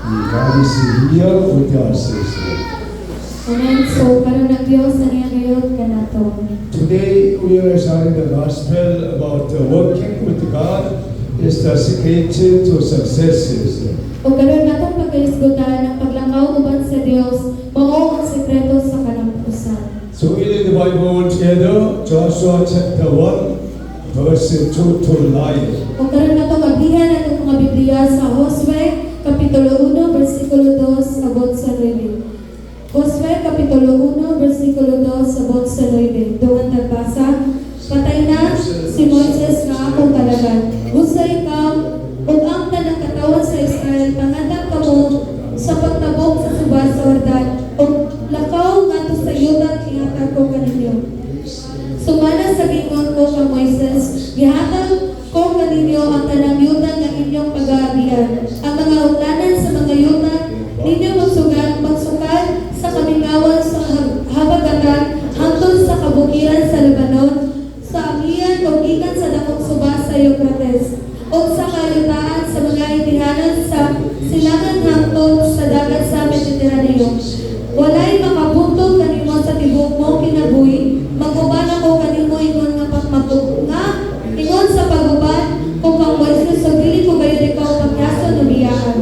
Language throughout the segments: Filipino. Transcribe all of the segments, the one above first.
God is here with us. Amen. So, karon ang Dios ang iyang gayud kanato. Today we are sharing the gospel about working with God is the secret to success. O karon natong pagkaisgutan ang paglakaw uban sa Dios mao ang sekreto sa kalapusan. So we read the Bible together, Joshua chapter 1, verse 2 to 9. O karon natong abihan atong mga Biblia sa Josue kapitulo 1 bersikulo 2 abot sa 9. Josue kapitulo 1 bersikulo 2 abot sa 9. Doon nagbasa, patay na si Moises nga akong kalagan. Busa ikaw ug ang tanang katawan sa Israel pangatag kamo sa pagtabok sa subas sa Jordan ug lakaw ngadto sa yuta gihatag ko kaninyo. Sumala sa gingon ko kay Moises, gihatag ko kaninyo ang tanang yuta nga inyong pag-aabian. Ang mga uglanan sa mga yuta ninyo magsukad sa kamingawan sa habagatan hangtod sa kabukiran sa Lebanon, sa amihan o gikan sa dakong subas sa Euphrates, o sa kayutaan sa mga itihanan sa silangan hangtod sa dagat sa Mediteraneo. Walay makabuntog kanimo sa tibok mo kinabuhi, maguban ako kanimo ingon nga pagmagug nga ingon sa paguban kung kang Moises sa dili ko gayon ikaw pagyason o biyaan.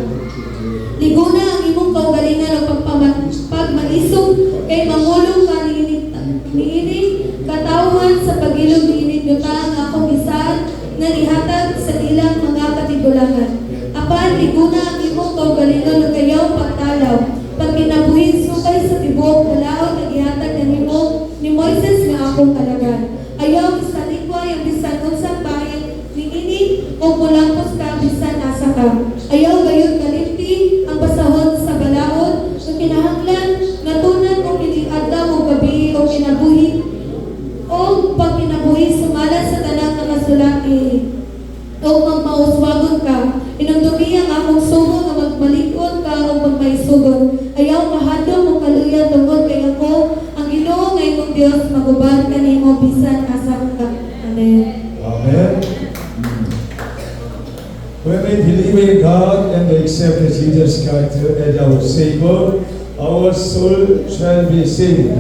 Liguna ang imong kaugalingan o pagmaisog kay mamulong ka niinig katawhan sa pagilog niinig yuta nga akong isaan nga nihatag sa ilang mga katigulangan. Apan liguna ang imong kaugalingan o kayaw pagtalaw pagkinabuhin sukay sa tibok kalaot nga gihatag kanimo ni Moises nga akong kalagan. Ayaw isalikway ang bisan unsang bahin niinig o mulampos ka bisan asa ka. Ayaw gayon kalimti ang basahon sa balaod sa kinahanglan nga tunan o kiniadlaw o gabi o kinabuhi o pagkinabuhi sumala sa tanang nakasulat o magmauswagon ka. Inumdumi ang akong sugo nga magmalikon ka o magmaisugon. Ayaw kahadlong o kaluya tungod kay ako ang Ginoo nga imong Dios magubad kanimo bisan asa ka. Amen. Amen. When we believe in God and accept Jesus Christ as our Savior, our soul shall be saved.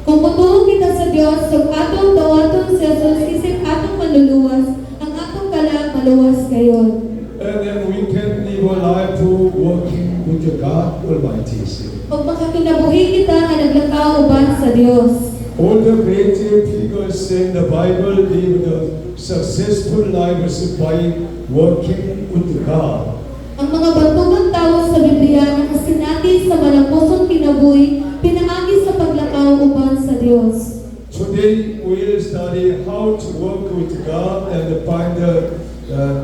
Kung mutuo kita sa Dios, sa atong dawaton sa Jesus, isip atong manluluwas, ang atong kalag maluwas kayon. And then we can live a life to working with God Almighty. Kung makakinabuhi kita nga naglakaw uban sa Dios. All the great figures in the Bible lived a successful lives by working with God. Ang mga bantugang tao sa Biblia na kasinati sa malapusong kinabuhi, pinaagi sa paglakaw uban sa Dios. Today we will study how to work with God and find the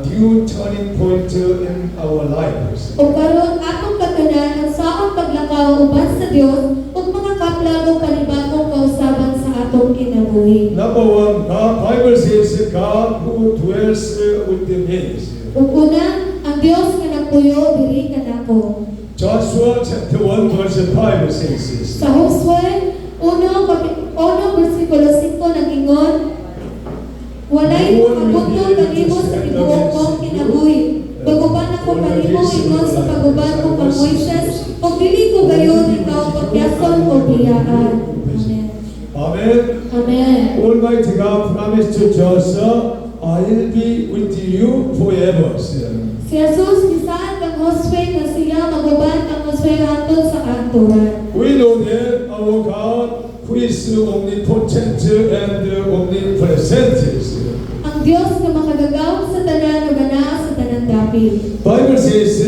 due turning point in our lives. O karon atong katanan ang saang paglakaw uban sa Dios ug mga kaplagong panibagong kausaban sa atong kinabuhi. Number one, God Bible says God who dwells with the men. Ug una, ang Dios nga nagpuyo diri kanako. Joshua chapter 1 verse 5 says this. Sa Josue 1 bersikulo 5 nagingon, walay makabuntog kanimo sa tibuok mong kinabuhi. Baguban ako kanimo ingon sa paguban ko kang Moises, ug dili ko gayon ikaw pagyason o biyaan. Amen. Amen. Amen. Almighty God promised to Joshua, I will be with you forever. Si Jesus bisaan kang Josue nga siya maguban kang Josue hangtod sa kanturan. We know that our God who is omnipotent and omnipresent. Ang Dios nga makagagaw sa tanan ug anaa sa tanan dapit. Bible says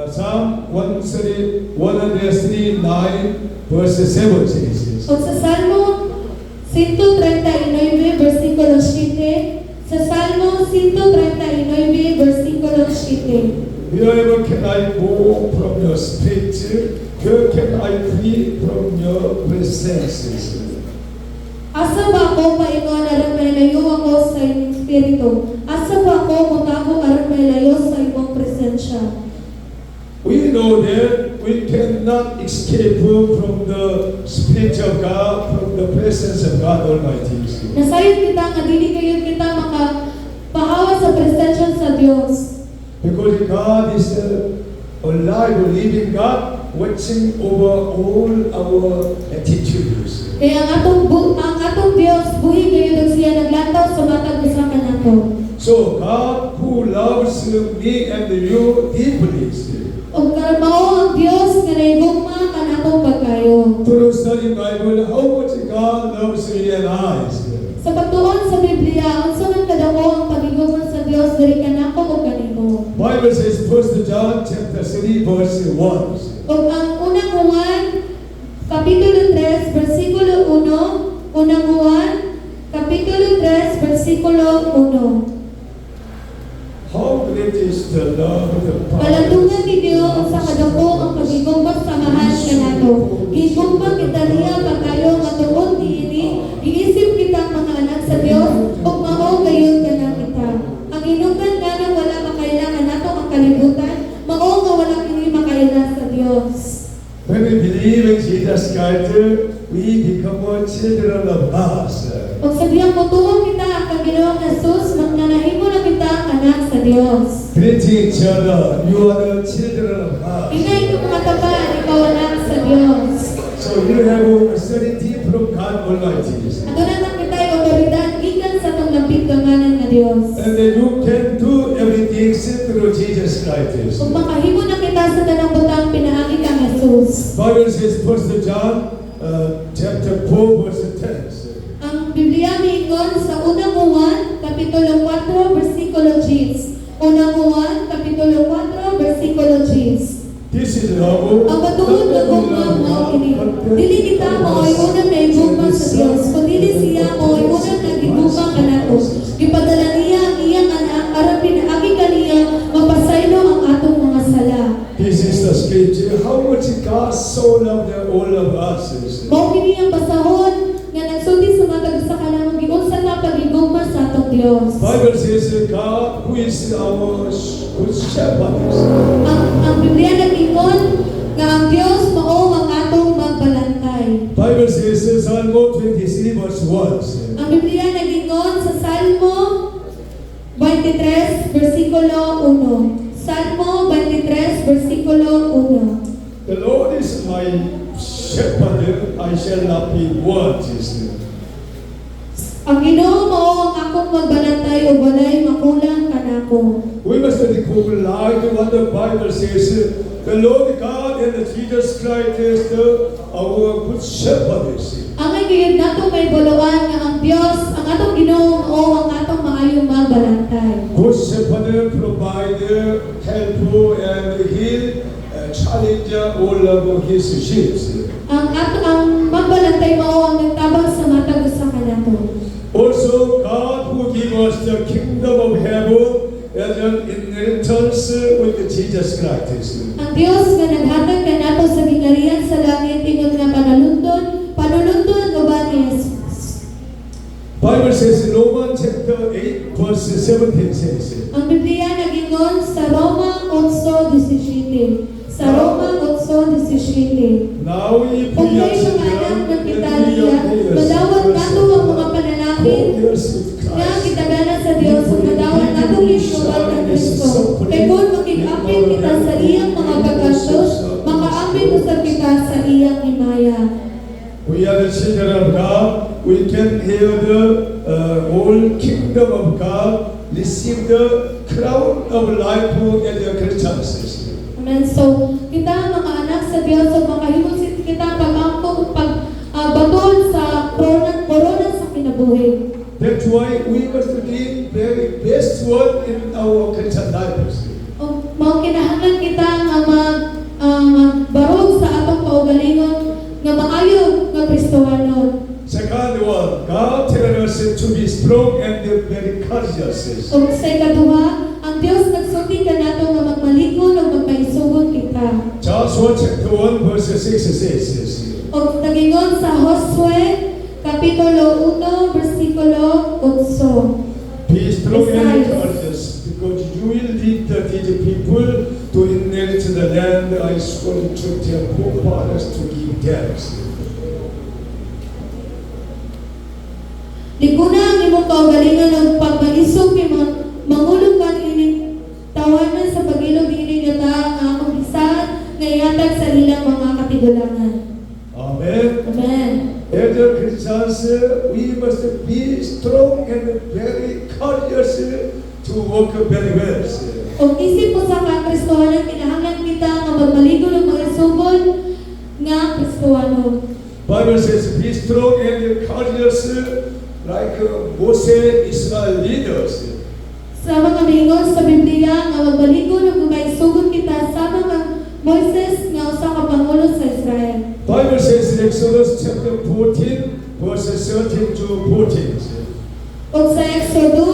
Psalm 139 verse 7 says this. O sa Salmo 139 versikulo 7, sa Salmo 139 versikulo 7. Wherever can I go from your spirit? Where can I flee from your presence? Asa ba ako maingon aron malayo ako sa imong espiritu? Asa ba ako motago aron malayo sa imong presensya? We know that we cannot escape from the Spirit of God, from the presence of God Almighty. Nasayon kita nga dili kayo kita makapahawa sa presensya sa Dios. Because God is alive, living God, watching over all our attitudes. Kaya ang atong Dios buhi kayo siya naglantaw sa matag usa kanato. So God who loves me and you deeply. Og mao ang Dios nga nahigugma kanatong pagkayo. Through studying Bible, how much God loves me and I. Sa pagtuon sa Biblia, unsa man kadako ang pagigugma sa Dios diri kanako ug kanimo. Bible says 1 John chapter 3 verse 1. Og ang unang Juan kapitulo 3 bersikulo 1, unang Juan kapitulo 3 bersikulo 1. How great is the love of the Palandungan ninyo ang sa kadako ang pagigugma sa mahal kanato. Gigugma kita niya pagkayo matuon diini, giisip kita mga anak sa Dios ug mao gayon kana kita. Ang inugan nga nang wala makailangan nato ang kalibutan, mao nga wala kini makailangan sa Dios. When we believe in Jesus Christ, we become children of God. Ug sa diyang mutuo kita ang Ginoong Jesus, magnanahimo na kita ang anak sa Dios. Greeting each other, you are the children of God. Inay ko mga taban, ikaw anak sa Dios. So you have authority from God Almighty. Ato na lang kita yung otoridad gikan sa itong lapit kamanan nga Dios. And then you can do everything through Jesus Christ. Kung makahimo na kita sa tanang butang pinaagi kang Jesus. Bible says 1 John chapter 4 verse 10. Ang Biblia miingon sa unang Juan, kapitulo 4, versikulo 10. Unang Juan, kapitulo 4, versikulo 10. This is love. Ang matuod na gugma mao kini. Dili kita mao'y unang naigugma sa Dios, kundi siya mao'y unang nagigugma kanato. Gipadala niya ang iyang anak aron pinaagi kaniya mapasaylo ang atong mga sala. This is the scripture. How much God so loved all of us. Mao kini ang basahon nga nagsulti sa matag sa kanang giunsa ta pagigugma sa atong Dios. Bible says God who is our good shepherd. Ang Biblia nag-ingon nga ang Dios mao ang atong magbalantay. Bible says Psalm 23 verse 1. Ang Biblia nag-ingon sa Salmo 23 versikulo 1. Salmo 23 versikulo 1. The Lord is my shepherd, I shall not be wanted. Ang Ginoo mao ang akong magbalantay ug walay makulang kanako. We must recognize what the Bible says. The Lord God and Jesus Christ is our good shepherd. Ang gayud nato may buluan nga ang Dios, ang atong Ginoo mao ang atong maayong magbalantay. Good shepherd provide help and heal, challenge all of his sheep. Ang magbalantay mao ang nagtabang sa matag usa kanato. Also, God who gave us the kingdom of heaven as an inheritance with Jesus Christ. Ang Dios nga naghatag kanato sa gingharian sa langit ingon nga panulundon uban ni Jesus. Bible says in Romans chapter 8 verse 17 says, Ang Biblia nag-ingon sa Roma 8:17. Sa Roma 8:17. now if Kung we are may mga anak ng Italia, madawat nato ang mga panalangin nga kitagana sa Dios ug madawat nato ginuwat ng Kristo. Kay kung makikapit kita sa iyang mga pagkastos, makaapit usab kita sa iyang himaya. we are the children of God, we can hear the whole kingdom of God, receive the crown of life as a Christians. Amen. So, kita mga anak sa Dios ug makahimo kita pag-angkong baton sa korona sa kinabuhi. That's why we must be very best one in our Christian lives. O mao kinahanglan kita nga magbarog sa atong kaugalingon nga maayo nga Kristohanon. Second one, God tells us to be strong and very courageous. Ug sa ikaduha, ang Dios nagsulti kanato nga magmalikon ug magpaisugon kita. Joshua chapter 1 verse 6 says, Og nagingon sa Josue kapitulo 1 bersikulo 8. be strong and courageous, because you will lead these people to inherit the land I swore to their forefathers to give them. Liguna ang imong kaugalingon ug pagmaisog kay mangulog kan ini tawanan sa pagilog ini nga ta nga akong nga ihatag sa ilang mga katigulangan. Amen. Amen. As a Christians, we must be strong and very courageous to work very well. Kung isip ko sa Kristohanan, kinahanglan kita nga magmaligo ng mga sugod nga Kristohano. Bible says, be strong and courageous like Moses, Israel leaders. Sa mga mingon sa Biblia nga magmaligo ng mga sugod kita sa mga Moises nga usa ka pangulo sa Israel. Bible says in Exodus chapter 14, verses 13 to 14. O sa Exodo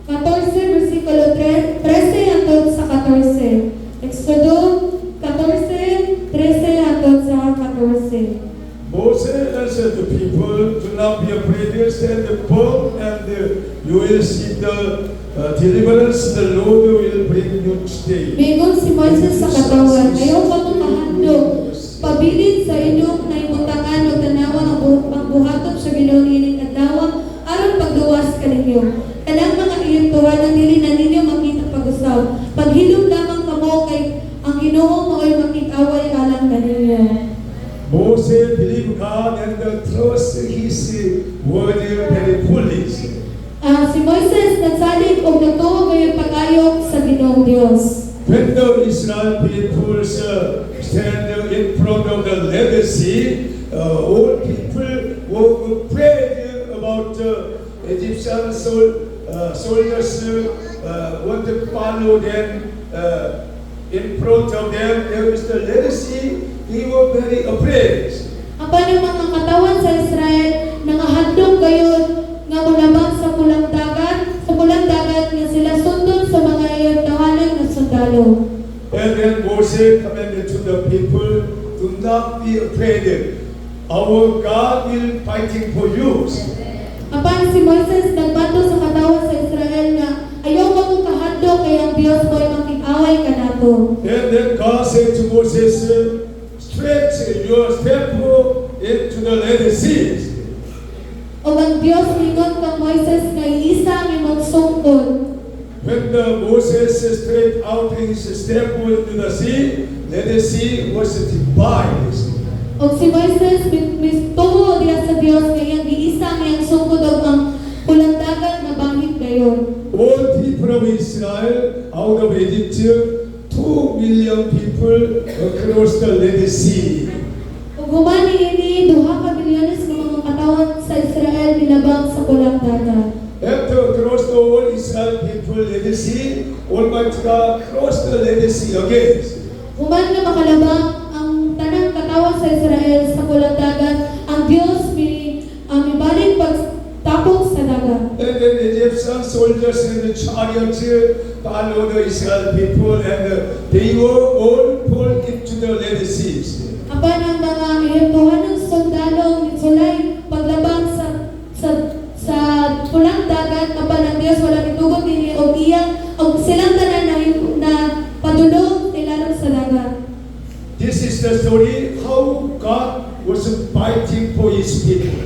14, versikulo 13 hangtod sa 14. Exodo 14, 13 hangtod sa 14. Moses answered the people, do not be afraid, stand firm, and you will see the deliverance the Lord will bring you today. Mingon si Moises sa katawan, ayaw ka mong mahandog. Pabilid sa inyong naibutangan o tanawa ang buhaton sa Ginoo niining adlaw aron pagluwas kaninyo. Kanang mga iyong ang dili na ninyo makita pag-usaw. Paghilom lamang kamo kay ang Ginoo mao'y makig-away alang kaninyo. Moses believed God and trust His word very fully. Si Moises nagsalig og natuo gayud pag-ayok sa Ginoong Dios. When the Israel people stand in front of the Red Sea, all people were afraid about Egyptian soldiers want to follow them. In front of them, there is the Red Sea. They were very afraid. Apan ang mga katawan sa Israel nangahadlok gayud nga molabang sa pulang dagat nga sila sundon sa mga iyang tawanan nga sundalo. And then Moses commanded to the people, do not be afraid. Our God will fighting for you. Apan si Moises nagbato sa katawan sa Israel nga ayaw ka mong kahadlok kay ang Dios mo'y makig-away kanato. And then God said to Moses, stretch your step into the Red Sea. O ang Dios mingon kang Moises nga iisa ang imong sungkod. When Moses stretched out his step into the sea, the sea was divided. O si Moises mistuo diya sa Dios nga iyang giisa ang iyang sungkod ug ang pulang dagat nga bangit gayon. All people of Israel out of Egypt, 2 million people across the Red Sea. Ug human niini 2 ka milyones nga mga katawan sa Israel milabang sa pulang dagat. After across the whole Israel people Red Sea, Almighty God crossed the Red Sea again. Human nga makalabang ang tanang katawan sa Israel sa pulang dagat, ang Dios mibalik pagtapok sa dagat. And then the Egyptian soldiers and the chariots followed the Israel people, and they were all pulled into the Red Sea. Apan ang mga Ehiptohan ng sundalo mitsulay paglabang sa pulang dagat, apan ang Dios wala mitugot dinhi og iyang og silang tanan na padulong ilalom sa dagat. This is the story how God was fighting for His people.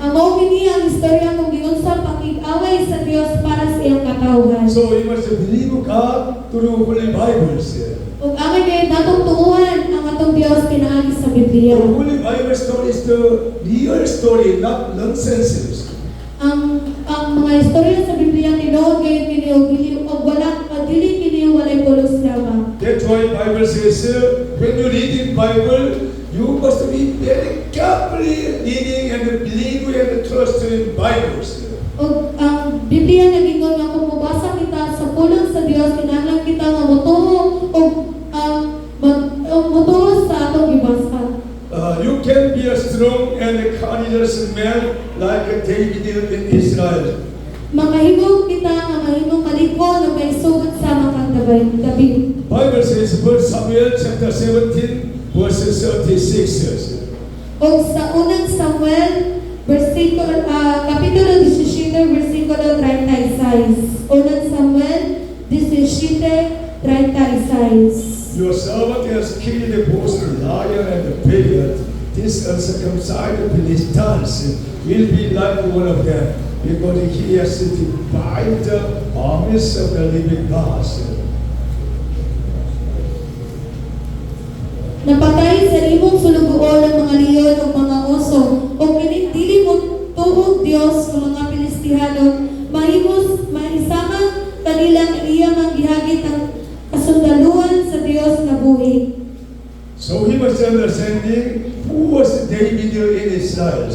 Ang mao kini ang istorya kung giunsa pakig-away sa Dios para sa iyang katawhan. So we must believe God through Holy Bibles. Ug amay kay datong tuuhan ang atong Dios pinaagi sa The Biblia. Holy Bible story is the real story, not nonsense. Ang mga istorya sa Biblia tinuod gayud kini og dili kini walay pulos lamang. That's why Bible says, when you read in Bible, you must be very carefully reading and believing and trusting in Bibles. Og ang Biblia nagingon nga kung mabasa kita sa pulong sa Dios kinahanglan kita nga motuo og motuo sa atong gibasa. You can be a strong and a courageous man like David in Israel. Makahimong kita nga mahimong maliko na may sugat sa mga David. Bible says, 1 Samuel chapter 17, verses 36. Og sa unang Samuel kapitulo 17 versikulo 36. Unang Samuel 17:36. Your servant has killed both the lion and the bear. This uncircumcised Philistines will be like one of them, because he has defied the armies of the living God. Napatay sa imong sulugoon ang mga leon o mga oso, o dili mo tuog Dios ng mga Pilistihano, mahimos maisama kanilang iya manggihagit ang kasundaluhan sa Dios na buhi. So he was understanding who was David in Israel.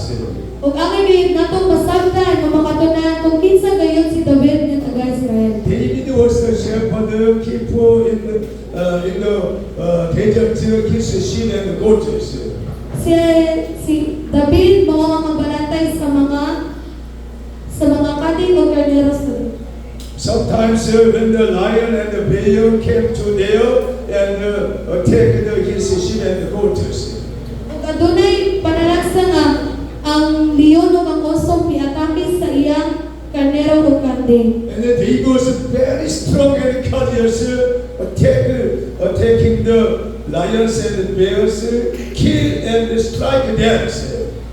Ug ang gayud natong masabtan o makatunan kung kinsa gayud si David nga taga-Israel. David was a shepherd, keeper in the desert, his sheep and goats. Si David mao ang mabalantay sa mga kading o karneros. Sometimes when the lion and the bear came to there and attacked his sheep and goats. Ug adunay panalagsa nga ang leon o ang osong miatake sa iyang karnero o kande. And David was very strong and courageous, attacking the lions and bears, kill and strike them.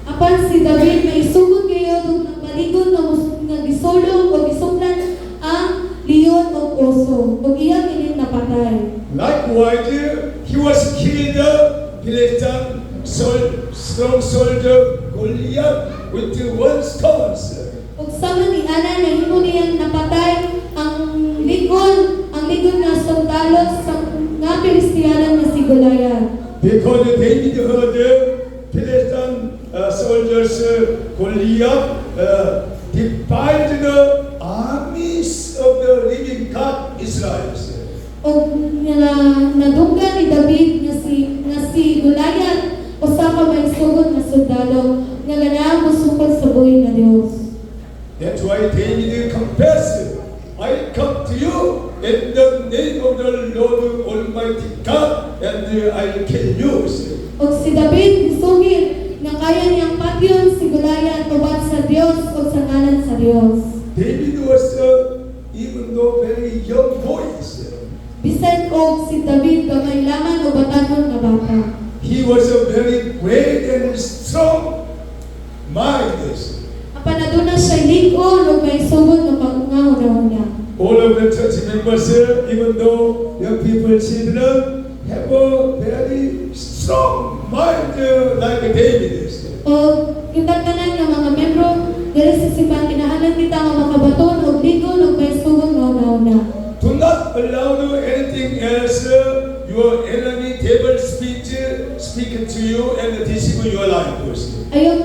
Apan si David may sugod kayo ug nagpaligon nga gisulong o gisuklan ang leon o oso ug iyang init napatay. Likewise, he was killed, Philistine strong soldier Goliath with one stone. Ug sama ni ana nga himo niyang napatay ang ligon nga sundalo sa nga Pilistiyano nga si Goliath. Because David heard Philistine soldiers Goliath defied the armies of the living God Israel. Og nadunggan ni David nga si Goliath usa ka may sugod nga sundalo nga ganahan musukol sa buhi nga Dios. That's why David confessed, I come to you in the name of the Lord Almighty God, and I'll kill you. Og si David misugid nga kaya niyang patyon si Goliath uban sa Dios o sa ngalan sa Dios. David was even though very young boy. Bisan og si David gamay lamang o batanon nga bata. He was a very great and strong mind. Apan aduna siya ligon o may sugod nga pagngahon niya. All of the church members, even though young people, children, have a very strong mind like David is. O yung tanan nga mga membro diri sa simbahan kinahanglan kita nga makabaton og ligon og may sugod nga una-una. Do not allow anything else, your enemy, devil speak to you and deceive your life. Ayaw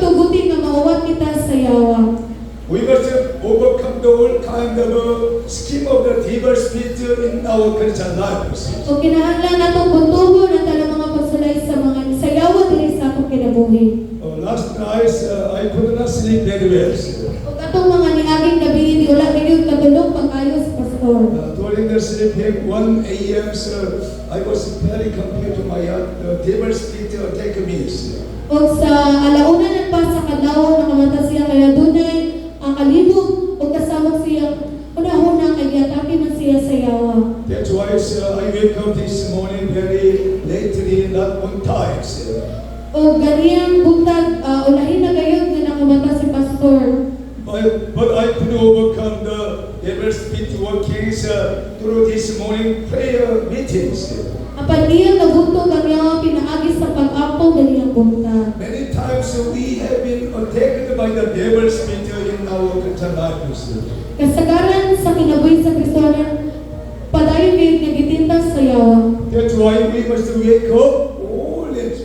tuguti nga mauwat kita sa yawa. We must overcome the whole kind of scheme of the devil speak in our Christian lives. O kinahanglan natong buntugon ang talang mga pagsulay sa mga sayawa diri sa akong kinabuhi. Last night, I could not sleep very well. O katong mga niaging gabi di wala gayud katulog pag-ayo sa pastor. During the sleeping 1 a.m., I was very confused to my heart. The devil speak to take me. O sa alauna ng pa sa kadlawon nakamata siya kaya dunay ang kalibog o kasama siya una-una kay giatake man siya sa yawa. That's why I wake up this morning very lately, not on time. O ganiyang buntag ulahin na gayud nga nakamata si pastor. But I could overcome the devil's spirit working through this morning prayer meetings. Apan niya nabuntog ang iyang pinaagi sa pag-apo ganiyang buntag. Many times we have been attacked by the devil's spirit in our Christian lives. Kasagaran sa kinabuhi sa Kristohanan padayon gayud nga gitintas sa yawa. That's why we must wake up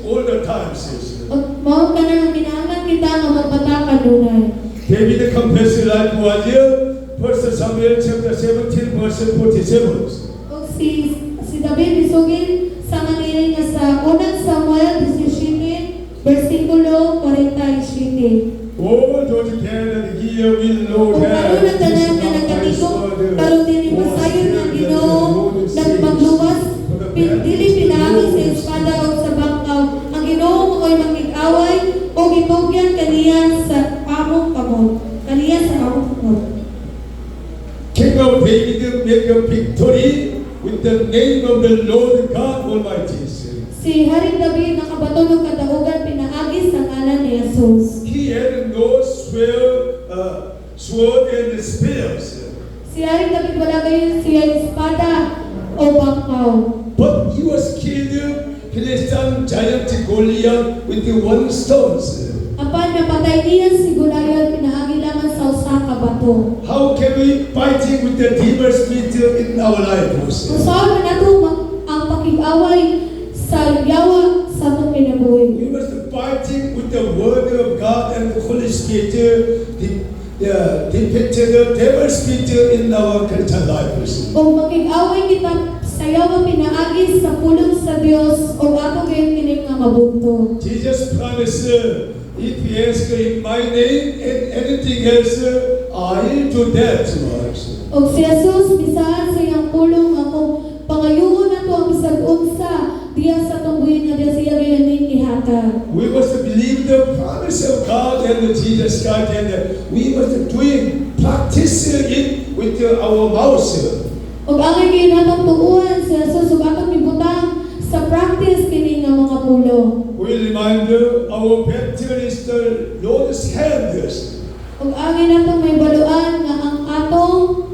all the times. O mao ka na nga kinahanglan kita nga magpataka dunay. David confessed like was here, 1 Samuel chapter 17 verse 47. O si David isugin sa maniri nga sa unang Samuel 17 versikulo 47. Oh, don't care that here will Kung Lord ano na tanan nga nagkatikong karon dinhi masayon nga Ginoo nagpagluwas dili pinaagi sa espada o sa bangkaw ang Ginoo mo'y makig-away o gitugyan kaniya sa among kamot King of David make a victory with the name of the Lord God Almighty. Si Haring David nakabaton og kadaugan pinaagi sa ngalan ni Jesus. He had no sword and spears. Si Haring David wala gayon siya espada o bangkaw. But he was killed, Philistine giant Goliath, with the one stones. Apan napatay niya si Goliath pinaagi lamang sa usa ka bato. How can we fighting with the demon spirit in our lives? Kung saan man nato ang pakig-away sa yawa sa atong kinabuhi. We must fighting with the word of God and the Holy Spirit, defeated the devil spirit in our Christian lives. Kung makig-away kita sa yawa pinaagi sa pulong sa Dios o ato gayon kini nga mabunto. Jesus promised, if you ask in my name and anything else, I will do that. Og si Jesus bisan sa iyang pulong ako pangayuon nato ang bisag unsa diya sa tungguin nga diya siya gayon ni ihatag. We must believe the promise of God and Jesus Christ, and we must practice it with our mouths. Og ang kay natong tuuhan sa Jesus ug atong gibutang sa practice kini nga mga pulo. We remind our battle is the Lord's hands. Ug ang natong may baluan nga ang atong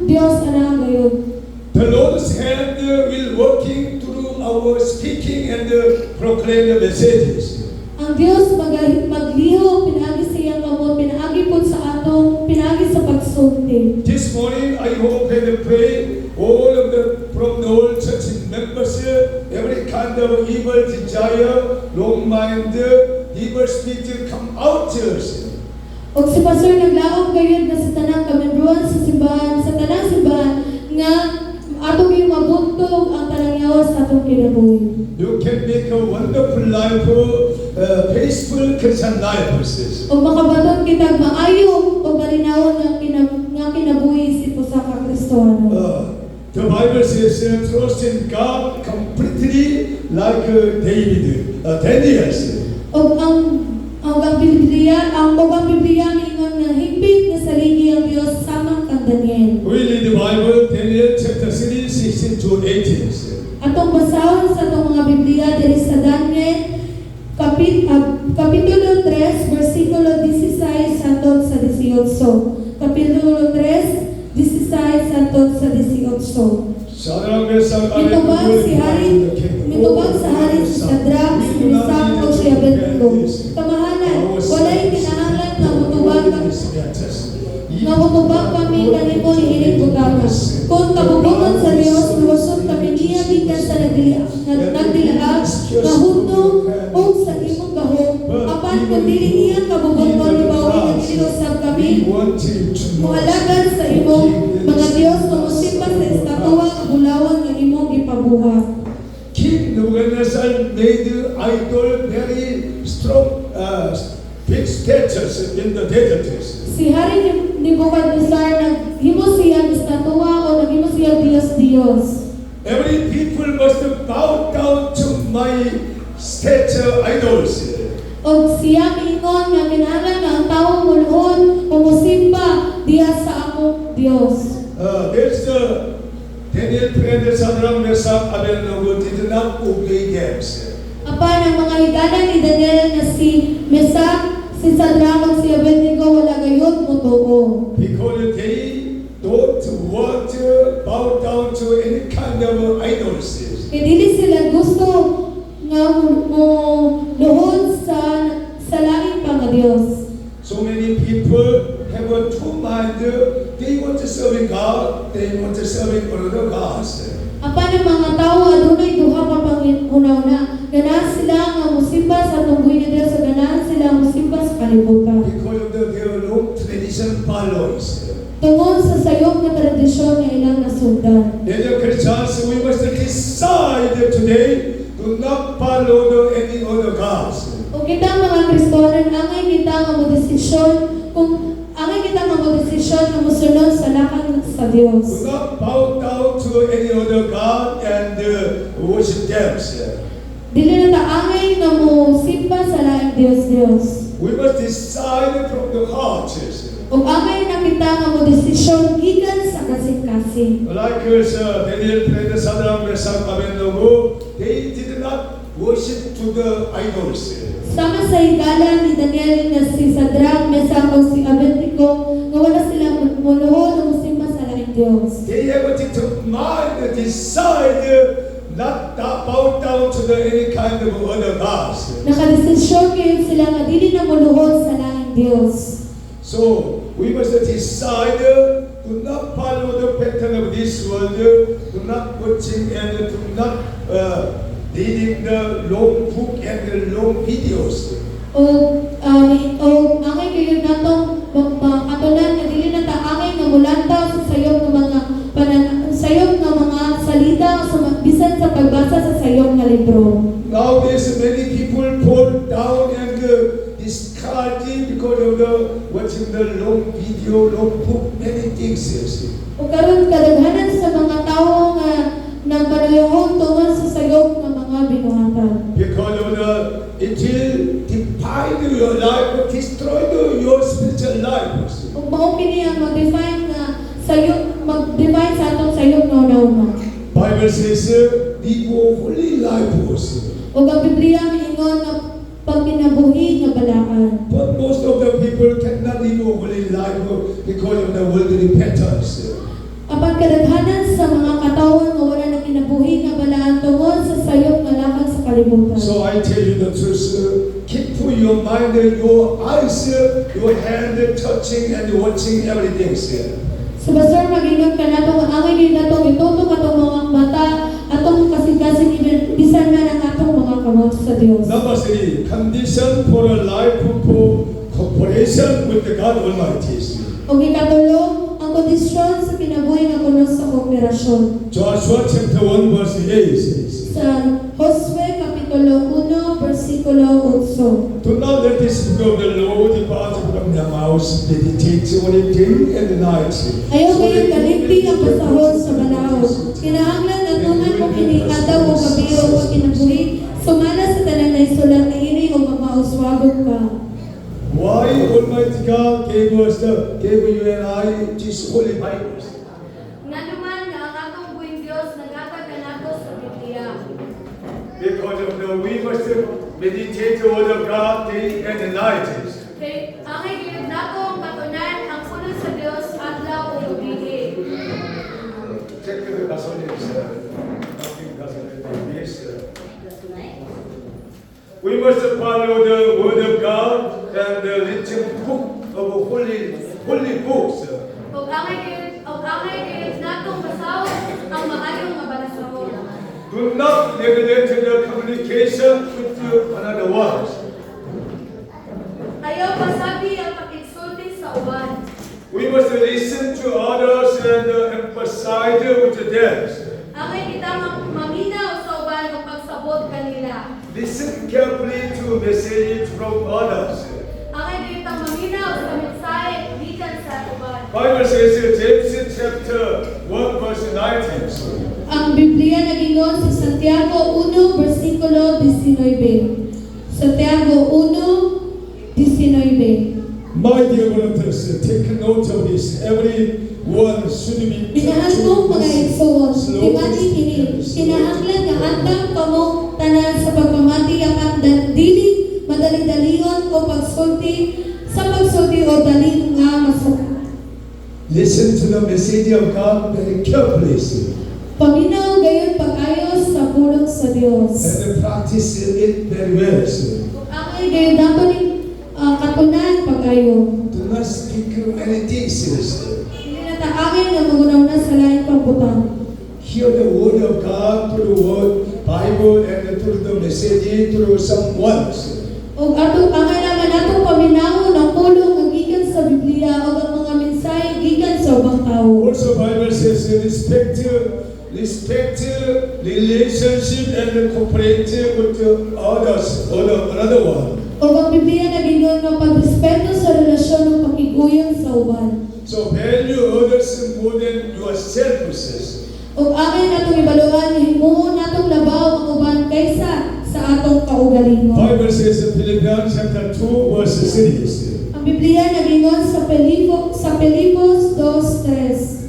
Dios ana gayon. The Lord's hand will working through our speaking and proclaim the messages. Ang Dios magliho pinaagi sa iyang kamot pinaagi pud sa atong pinaagi sa pagsulti. This morning I hope and pray all of the from the old church members, every kind of evil desire, wrong mind, evil spirit come out. Og si Pastor naglaom gayud nga sa tanang kamembruan sa simbahan nga ato gyud mabuntog ang tanang yawa sa atong kinabuhi. You can make a wonderful life, peaceful Christian life. Og makabaton kitag maayo o malinawon nga kinabuhi si pusa ka Kristiyano. The Bible says, trust in God completely like David, Daniel. Og ang Biblia mingon nga higpit nga saligi ang Dios samang kang Daniel. We read the Bible, Daniel chapter 3, 16 to 18. Atong basahon sa atong mga Biblia diri sa Daniel kapitulo 3 versikulo 16 hangtod sa 18. Kapitulo 3 16 hangtod sa 18. Mitubag sa hari si Shadrach, si Meshach, ug si Abednego. Kamahanan, walay kinahanglan nga mutubag kami kanimo niining butaga. Kung kabubuton sa Dios, luwasod kami niya gikan sa nagdilaag, kahutong o sa imong gahom. Apan kung dili niya kabubuton, ibawi ang ilusab kami, mualagan sa imong mga Dios na musipa sa estatwa nga bulawan nga imong ipabuhat. King Nebuchadnezzar made idol very strong, big statues in the desert. Si Hari Nebuchadnezzar naghimo siya estatwa o naghimo siya Dios. Every people must bow down to my statue idols. Og siya miingon nga kinahanglan nga ang tawo mulhon o musimba diya sa among Dios. There's Daniel prayed, Shadrach, Meshach, Abednego did not obey them. Apan ang mga higala ni Daniel na si Meshach, si Shadrach ug si Abednego wala gayud motuo. Because they don't want to bow down to any kind of idols. Kay dili sila gusto nga mo luhod sa laing pa nga Dios. So many people have a two mind. They want to serve God, they want to serve other gods. Apan ang mga tao adunay duha ka panghuna-una. Ganahan sila nga musimba sa tunggoy ni Dios, ganahan sila musimba sa kalibutan. Because of their long tradition follows. Tungod sa sayop nga tradisyon nga ilang nasundan. As a Christians, we must decide today to not follow any other gods. Kung kita mga Kristohanon, angay kita nga modesisyon nga musunod sa lakang sa Dios. Do not bow down to any other god and worship them. Dili na ta angay nga mosimba sa laing Dios. We must decide from the heart. Ug angay na kita nga modesisyon gikan sa kasing-kasing. Like Daniel prayed, Shadrach, Meshach, Abednego, they did not worship to the idols. Sama sa higala ni Daniel nga si Shadrach, Meshach ug si Abednego nga wala sila muluhod o musimba sa laing Diyos. They have to mind, decide not to bow down to any kind of other gods. Nakadesisyon kayo sila nga dili na muluhod sa langing Diyos. So we must decide to not follow the pattern of this world, to not watching and to not reading the long book and the long videos. O angay kayo natong katunan nga dili na ta angay nga mulantaw sa sayop nga mga sayop nga mga salita sa bisan sa pagbasa sa sayop nga libro. Nowadays many people fall down and discarding because of the watching the long video, long book, many things. O karon kadaghanan sa mga tawo nga nagpanayuhon tungod sa sayop nga mga binuhatan. Because of it will define your life, destroy your spiritual life. Ug mao kini ang mag-define nga sayop, mag-define sa atong sayop nga una-una. Bible says, live a holy life also. O ang Biblia mingon nga pagkinabuhi nga balaan. But most of the people cannot live a holy life because of the worldly patterns. Apan kadaghanan sa mga katawan nga wala na kinabuhi nga balaan tungod sa sayop nga lakang sa kalibutan. So I tell you the truth, keep your mind, your eyes, your hand touching and watching everything. So Pastor, mag-ingat ka nato nga angay din natong itutok atong mga mata atong kasing-kasing bisan na ng atong mga kamot sa Dios. Number 3, condition for a life for cooperation with the God Almighty. O ikatulo, ang kondisyon sa kinabuhi nga kuno sa kooperasyon. Joshua chapter 1 verse 8 says, Sa Josue kapitulo 1 bersikulo 8. do not let this book of the Lord depart from your mouth, meditate on it day and night. Ayaw kayo kalimti ang pasahod sa balaod. Kinahanglan na tuman mo kini adlaw o gabi o kinabuhi. Sumala sa tanan na isulat na ini o mamauswagod ka. Why Almighty God gave you and I this holy Bible? Nga naman nga ang atong buwing Diyos nagatag kanato sa Biblia. Because of we must meditate the word of God day and night. Kay angay gayud nato ang katunan ang puno sa Dios adlaw o gabi. Check the gasoline, sir. Nothing gasoline. Yes, sir. We must follow the word of God and the written book of holy books. Og angay gayud natong basahon ang maayong nga balasahon. Do not neglect the communication with another one. Ayaw pasabi ang pakigsulti sa uban. We must listen to others and emphasize with them. Angay kita maminaw sa uban ug pagsabot kanila. Listen carefully to messages from others. Angay kita maminaw sa mensahe gikan sa uban. Bible says in James chapter 1 verse 19. Ang Biblia nagingon sa Santiago 1 bersikulo 19. Santiago 1:19. My dear brothers, take note of this. Everyone should be Minahal mo mga igsoon, timati kini, kinahanglan nga andam kamo tanan sa pagpamati akat dili madali-dalion o pagsulti sa pagsulti o dali nga masuk. listen to the message of God very carefully Paminaw gayon pag-ayos sa pulong sa Dios. and practice it very well. Angay gayon dato ni katunan pag-ayo. Do not speak many things. Dili na ta angay nga magunaw na sa lain pagbutan. Hear the word of God through the word Bible and through the message through someone. Og ato angay naman atong paminaw ang pulong nga gikan sa Biblia o ang mga mensahe gikan sa ubang tawo. Also Bible says respect relationship and cooperate with another one. O ang Biblia nagingon nga pagrespeto sa relasyon ng pakiguyon sa uban. So value others more than yourself. O angay natong ibaluan nga himuon natong labaw ang uban kaysa sa atong kaugalingon. Bible says in Philippians chapter 2 verse 3. Ang Biblia nagingon sa Filipos 2:3.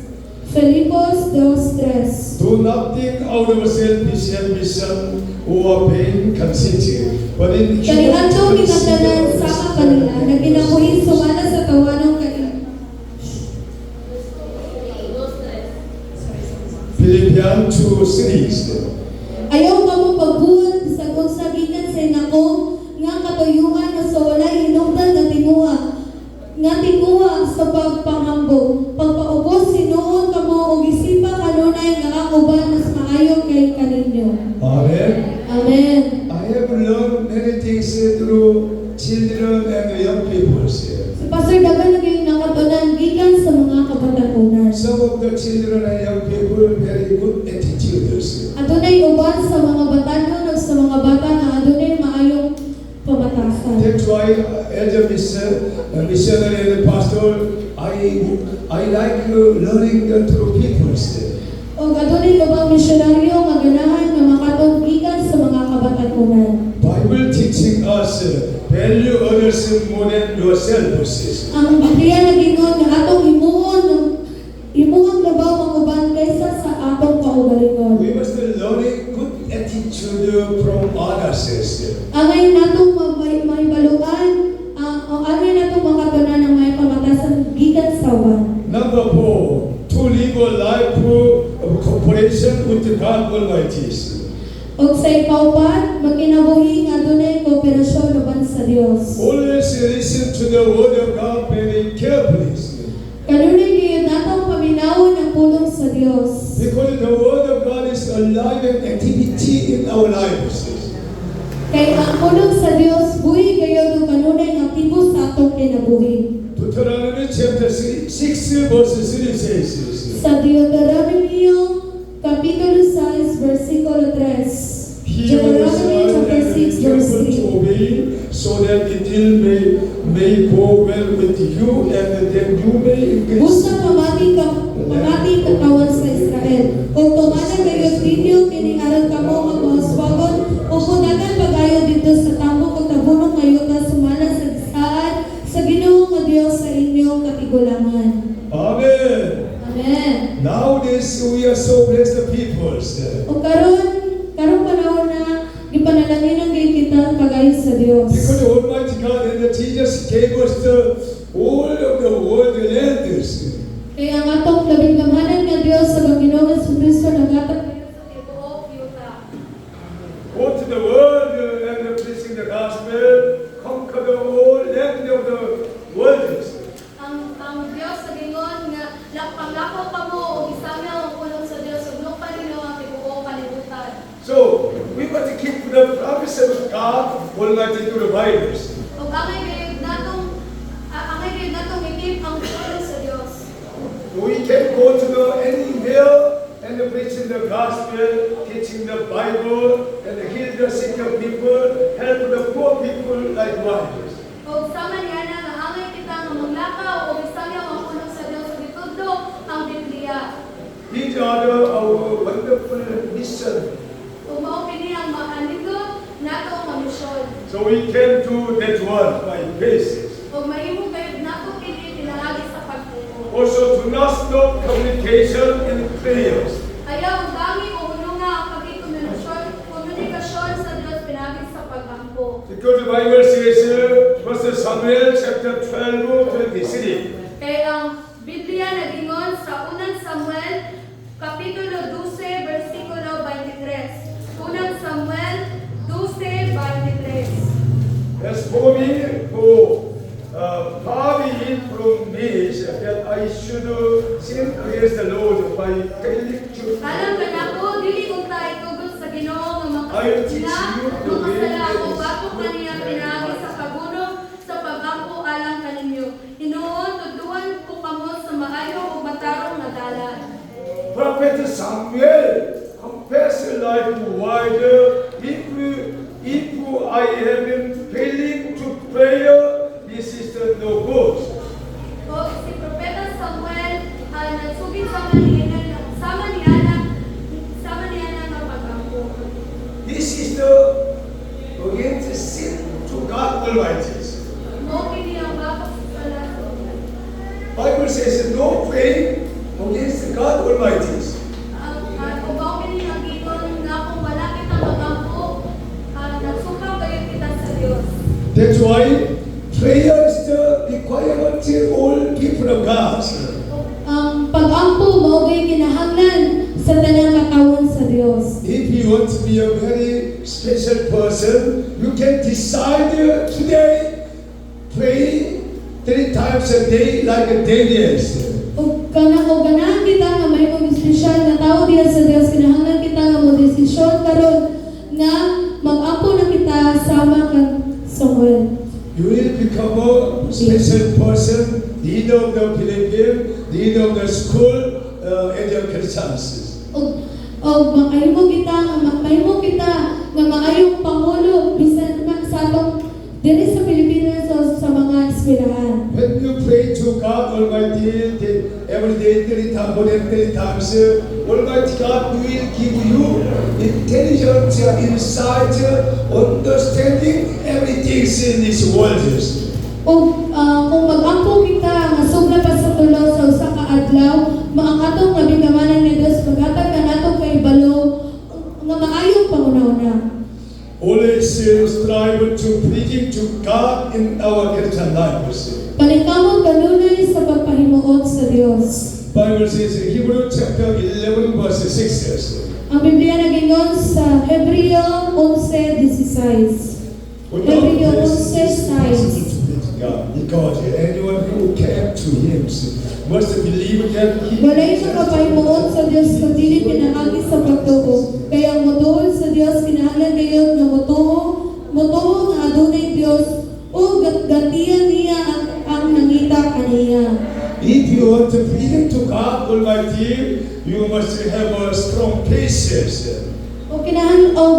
Filipos 2:3. Do nothing out of selfish ambition or vain conceit, but in Kaniadto ginatanan sama kanila na ginabuhi sumala sa tawanong kanila. 2 series. Ayaw ka mo pagbuhat sa unsa gikan sa nako nga katuyuan nga sa walay hinungdan nga tinguha sa pagpangambong. Pagpaubos sinuon kamo og isipa kanunay nga ang uban mas maayo kay kaninyo. Amen. Amen. I have learned many things through children and young people here. Si Pastor dagan naging nakatunan gikan sa mga kabatanunan. Some of the children and young people very good attitudes. Adunay uban sa mga batanon o sa mga bata nga adunay maayong pamatasan. That's why as a missionary and a pastor, I like learning through people. O adunay ubang misyonaryo nga ganahan nga makaton gikan sa mga kabatanunan. Bible teaching us value others more than yourself. Ang Biblia nagingon nga atong imuhang labaw ang uban kaysa sa atong kaugalingon. We must learn a good attitude from others. Angay natong mahibaluan, angay natong makatunan ng may pamatasan gikan sa uban. Number 4, to live a life of cooperation with God Almighty. Og sa ikaupat, magkinabuhi nga dunay kooperasyon uban sa Dios. Always listen to the word of God very carefully. Kanunay gyud natong paminawon ang pulong sa Dios. Because the word of God is alive and activity in our lives. Kay ang pulong sa Dios buhi gayud ug kanunay nga aktibo sa atong kinabuhi. Deuteronomy chapter 6 verse 3 says, Sa Deuteronomio Kapitulo 6, versikulo 3. Hear the Deuteronomy sound chapter and be 6, verse careful to 3. obey, so that it may go well with you, and then you may increase. Busa pamati katawan sa Israel. O tumanan kayo ninyo, kiniaral kamo ang mga swagon, o kunagan pagayo dito sa tambo, kung tabunong ngayon na sumala sa disaan, sa Ginoo nga Dios sa inyong katigulangan. Amen. Amen. Nowadays we are so blessed people. O karon panahon na gipanalangin kay kita pagayo sa Dios. Because the Almighty God and the Jesus gave us the whole of the world lands. Kaya ang atong labing gamhanan nga Dios sa Panginoon Jesucristo nagatag sa tibuok yuta. Go to the world and preaching the gospel, conquer the whole land of the world. Ang Dios sa gingon nga panglakaw kamo o isama ang pulong sa Dios ug lupa ninyo ang tibuok kalibutan. So we must keep the promises of God Almighty to the Bible. Ug angay gayud natong ikip ang pulong sa Dios. We can go to anywhere and preaching the gospel, teaching the Bible, and heal the sick people, help the poor people likewise. Ug sama niya nga angay kita nga maglakaw o isama ang pulong sa Dios ug itudlo ang Biblia. These are our wonderful mission. Ug mao kini ang maaligo nato nga misyon. So we can do that one by faith. Ug mahimo gayud nato kini pinalagi sa pagtuo. Also, do not stop communication in prayers. Ayaw dami o uno nga ang komunikasyon sa Dios pinagi sa pagkampo. Because the Bible says, 1 Samuel chapter 12, 23. Kaya ang Biblia nagingon sa unang Samuel Kapitulo 12, versikulo 23. Unang Samuel 12:23. As for me, far be it from me that I should sin against the Lord by failing to. Alam ka na ko, dili kong tayo tugod sa Ginoo nga I teach makasala, you the way makasala that ko is bago good kaniya pinagi sa paguno sa pagampo alang kaninyo. Hinuon, tuduan ko kamo sa maayo o matarong na dalan. Prophet Samuel confessed like wider, if I have been failing to pray, this is no good. O si Propeta Samuel, nagsugid sama niya na pagampo. This is against sin to God Almighty. Mo kini ang bakos sa laso. Bible says no praying against God Almighty. Kung mao kini ang giton nga kung wala kita pagampo, nagsukaw kayo kita sa Dios. That's why prayer is the requirement of all people of God. Ang pagampo mao gay kinahanglan sa tanang katawan sa be a very special person. You can decide today, pray 3 times a day like Daniel. O ganahan kita nga may mga espesyal na tao diya sa Dios, kinahanglan kita nga mo desisyon karon nga mag-apo na kita sama kang Samuel. You will become a special person, leader of the Philippines, leader of the school, and your Christians. Og mahimo kita nga maayong pangulo bisan na sa atong diri sa Pilipinas o sa mga eskwelahan. When you pray to God Almighty every day, 3 times, more than 3 times, Almighty God will give you intelligence, insight, understanding everything in this world. O kung mag-ampo kita nga sobra pa sa tulo sa usa ka adlaw, maangatong nga bigamanan ni Dios paghatag kanato kay balo nga maayong pangunahuna. Always strive to pleasing to God in our Christian lives. Paningkamot kanunay sa pagpahimuot sa Dios. Bible says in Hebrew chapter 11 verse 6 says, Ang Biblia nagingon sa Hebreo 11:16. Hebreo 11:6. God, because anyone who came to Him must believe that He Walay siya kapahimuot sa Dios kung dili pinaagi sa pagtuo. Kaya ang motuhol sa Dios kinahanglan gayud nga motuo nga adunay Dios o gatiyan niya ang nangita kaniya. If you want to please to God Almighty, you must have a strong patience. O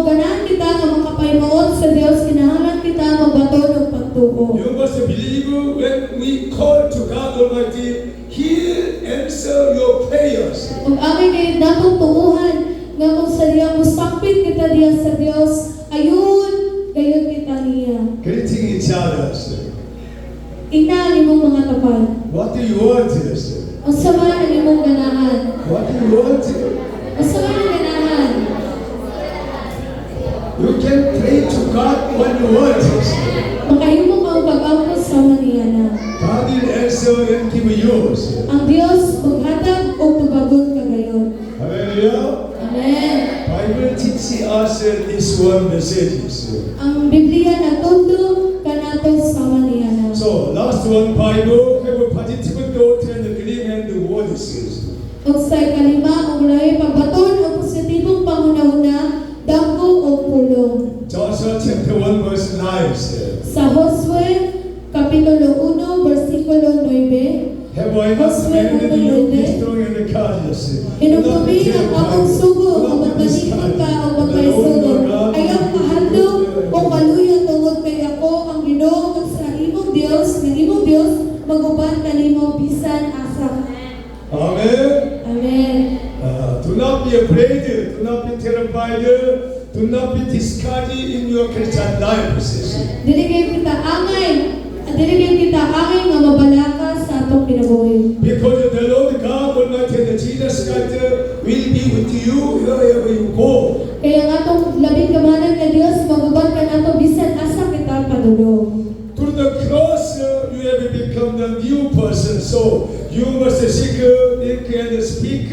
ganahan kita nga makapahimuot sa Dios, kinahanglan kita magbaton ng pagtuo. You must believe when we call to God Almighty, He'll answer your prayers. Ug amay gayud natong tuuhan nga kung sa diya musapit kita diya sa Dios, ayun gayud kita niya. Greeting each other. Ina nimong mga tapat. What do you want? Ang sama na nimong ganahan. What do you want? Ang sama na ganahan. You can pray to God when you want. Makahimo ka pag-ampo sama niya na. God will answer and give yours. Ang Dios maghatag o tubagon ka gayon. Hallelujah. Amen. Bible teaches us this one message. Ang Biblia natundo kanato sama niya na. So last one Bible have a positive note and agreement words. Ug sa kalima og lahi pagbaton og positibong pangunahuna dako og pulong. Joshua chapter 1 verse 9 says, Sa Josue kapitulo 1 bersikulo 9. Have I not commanded you be strong and courageous? Inupubi ang akong sugo o magbalikod ka o magpaisugo. Ayaw kahadlok o kaluyan tungod kay ako ang Ginoo ug sa imong Dios, ng imong Dios, maguban kanimo bisan asa. Amen. Amen. Do not be afraid, do not be terrified, do not be discouraged in your Christian life. Dili kayo kita angay nga mabalaka sa atong kinabuhi. Because the Lord God Almighty and Jesus Christ will be with you wherever you go. Kaya nga itong labing kamanan nga Dios, maguban ka na ito bisan asa kita padulong. Through the cross, you have become the new person. So you must seek, think, and speak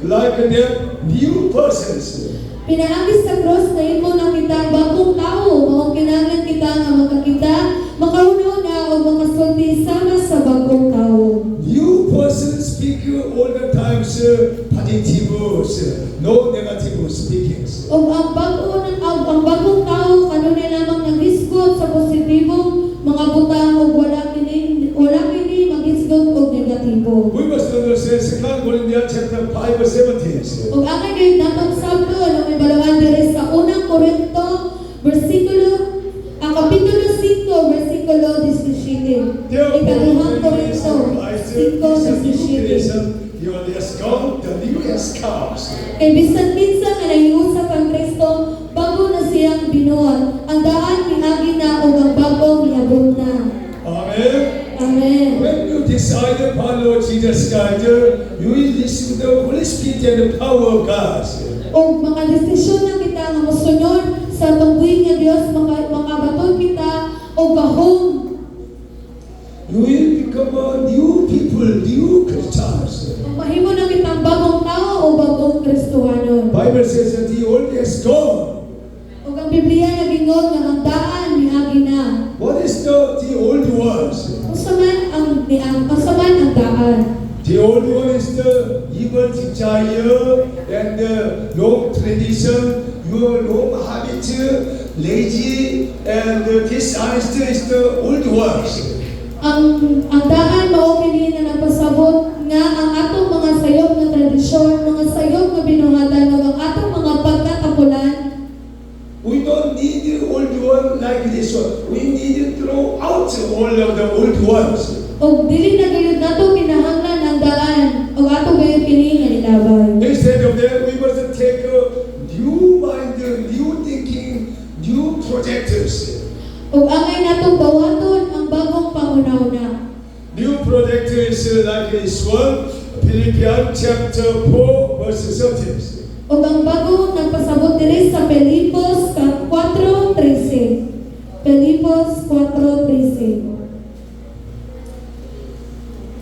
like that new persons. Pinaagis sa cross na imo na kita bagong tao, mao kinahanglan kita nga makakita, makauna o makasulti sama sa bagong tao. New persons speak all the times positive words, no negative speakings. O ang bagong tao kanunay lamang naghisgot sa positibong mga butang o wala kini maghisgot og negatibo. We must understand 2 Corinthians chapter 5 verse 17. Ug ang gayud natong sabdo ano may balawan diri sa unang Korinto kapitulo 5 bersikulo 17. Ikaduhang Korinto 5:17. You has come, the new has come. Kay bisan kinsa nga nahiusap ang Kristo, bago na siyang binuhat. Ang daan miagi na ug ang bagong miabot na. Amen. Amen. When you decide to follow Jesus Christ, you will receive the Holy Spirit and the power of God. O makadesisyon na kita nga mosunod sa atong buhing nga Dios, makabaton kita o gahom. You will become a new people, new Christians. Mahimo na kitang bagong tao o bagong Kristohanon. Bible says in the old is gone. Ug ang Biblia nagingon nga ang daan miagi na. What is the old ones? Unsa man ang daan? The old one is the evil desire and the long tradition, your long habit, lazy and dishonest is the old ones. Ang daan mao kini nga nagpasabot nga ang atong mga sayop nga tradisyon, mga sayop nga binuhatan ug ang atong mga pagkatapulan. We don't need the old one like this one. We need to throw out all of the old ones. Og dili na gayud nato kinahanglan ang daan og ato gayud kini nga ilabay. Instead of that, we must take a new mind, new thinking, new projectors. Ug angay natong bawaton ang bagong pangunauna. New project is like this one, Philippians chapter 4, verse 13. Ug ang bagong nagpasabot diri sa Filipos 4:13. Filipos 4:13.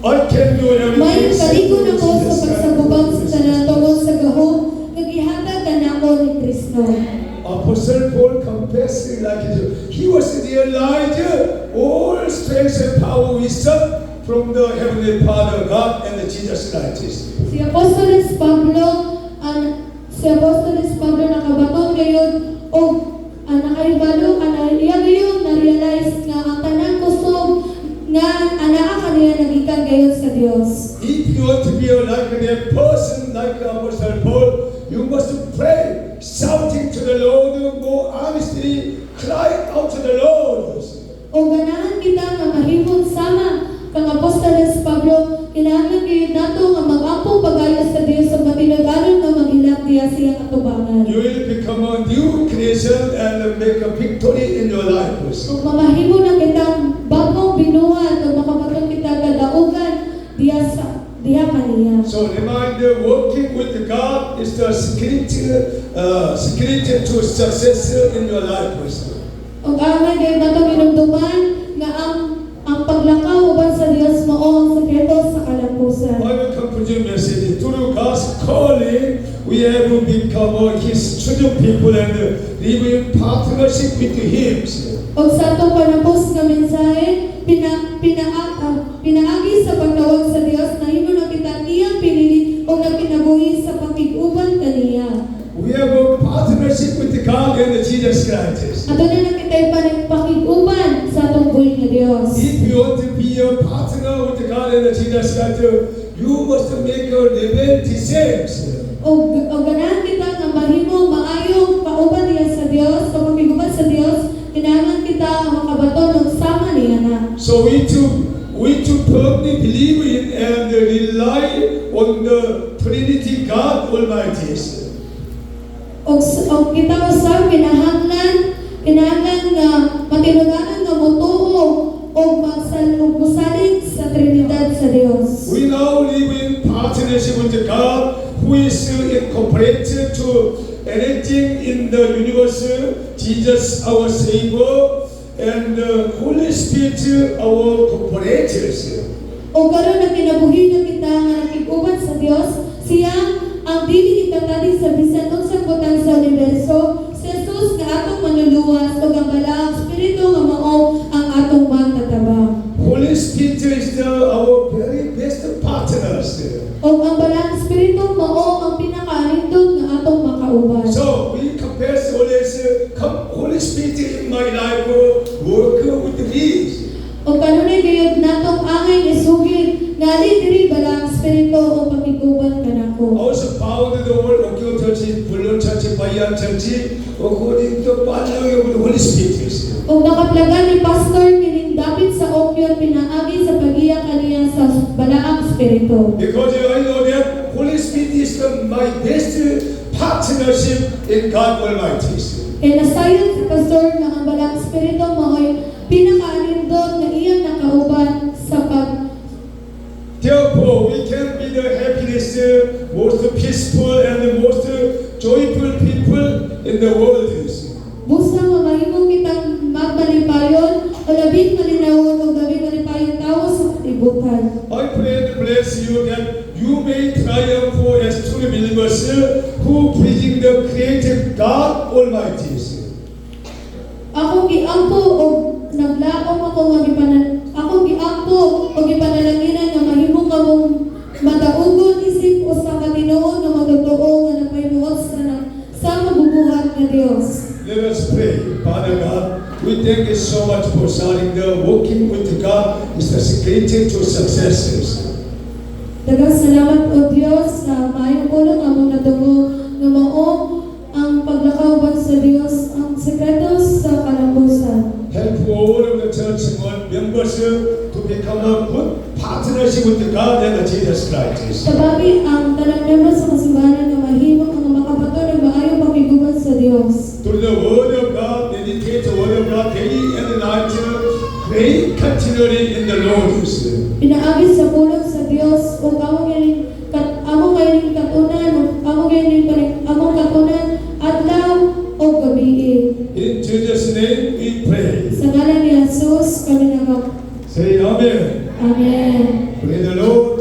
I can do May everything. kaligon ako sa Jesus pagsagubang sa Christ. tanan tungod sa gahom nga gihatag kanako ni Kristo. Apostle Paul confessing like this. He was the Elijah, all strength and power wisdom from the heavenly Father God and the Jesus Christ. Si Apostoles Pablo nakabaton gayud og nakaibalo iya gayud na realize nga ang tanan kusog nga anaa kaniya nagikan gayud sa Dios. If you want to be like a person like Apostle Paul, you must pray, shouting to the Lord, go honestly, cry out to the Lord. O ganahan kita nga mahimong sama kang Apostoles Pablo, kinahanglan gayud nato nga mag-ampo pagayo sa Dios sa matinud-aron nga mag-ilap diya siyang atubangan. You will become a new creation and make a victory in your life. Kung mamahimo na kitang bagong binuhat o makabaton kita kadaugan diya kaniya. So reminder, working with God is the secret to success in your life. O angay gayud nato ginumduman nga ang paglakaw uban sa Dios mao ang sekreto sa kalapusan. I will conclude your message. Through God's calling, we have become His chosen people and live in partnership with Him. O sa atong panapos nga mensahe, pinaagi sa pagtawag sa Dios na himo na kita iyang pinili o na kinabuhi sa pakiguban kaniya. We have a partnership with God and Jesus Christ. Ato na kita pakiguban sa atong buhi nga Dios. If you want to be a partner with God and Jesus Christ, you must make a level the same. O ganahan kita nga mahimo maayong kauban niya sa Dios, o pakiguban sa Dios, kinahanglan kita nga makabaton og sama niya na. So we to firmly believe in and rely on the Trinity God Almighty. Og kita usab kinahanglan nga matinud-anon nga motuo og magsalig sa Trinidad sa Dios. We now live in partnership with God, who is incorporated to anything in the universe, Jesus our Savior, and the Holy Spirit our comparators. O karon na kinabuhi na kita nga nakig-uban sa Dios, siya ang dili itatali sa bisan unsang butang sa universo, si Jesus nga atong manluluwas ug ang balaang espiritu nga mao ang atong magtatabang. Holy Spirit is our very best partners. O ang balaang espiritu mao ang pinakaanindot nga atong makauban. So we confess always, come Holy Spirit in my life, work with me. O kanunay gayud natong angay isugid ngali diri balaang espiritu o pakiguban kanako. Also found the word Okyo Church, Bullon Church, Bayan Church, according to the Holy Spirit. O nakaplagan ni Pastor kining dapit sa Okyo pinaagi sa pagiya kaniya sa balaang espiritu. Because I know that Holy Spirit is my best partnership in God Almighty. Kaya nasayon si Pastor na ang balaang espiritu mao'y pinakaanindot na iyang nakauban sa Therefore, we can be the happiest, most peaceful, and the most joyful people in the world. busa nga mahimo kitang magmalipayon o labing malinawon o labing malipayon tao sa katibukan. I pray and bless you that you may triumph as true believers who preaching the Creator God Almighty. Ako giampo og naglaom ako nga gipanalaginan nga mahimo kamong mataugon isip usa ka Ginoo nga magtotoo nga napahimuot sa mabubuhat nga Dios. Let us pray. Father God, we thank you so much for starting the working with God is the secret to successes. Daghang salamat o Dios sa maayong pulong among natungo nga mao ang paglakaw sa Dios ang sekreto sa kalambusan. Help all of the church members to become a good partnership with God and Jesus Christ. Tabagi ang tanang membro sa kasimbahan nga mahimo ang makabato ng maayong pakiguban sa Dios. Through the word of God, meditate the word of God day and night, pray continually in the Lord. Pinaagi sa pulong sa Dios ug among katunan adlaw o gabi. In Jesus' name we pray. Sa ngalan ni Jesus kami nagap. Say Amen. Amen. Praise the Lord.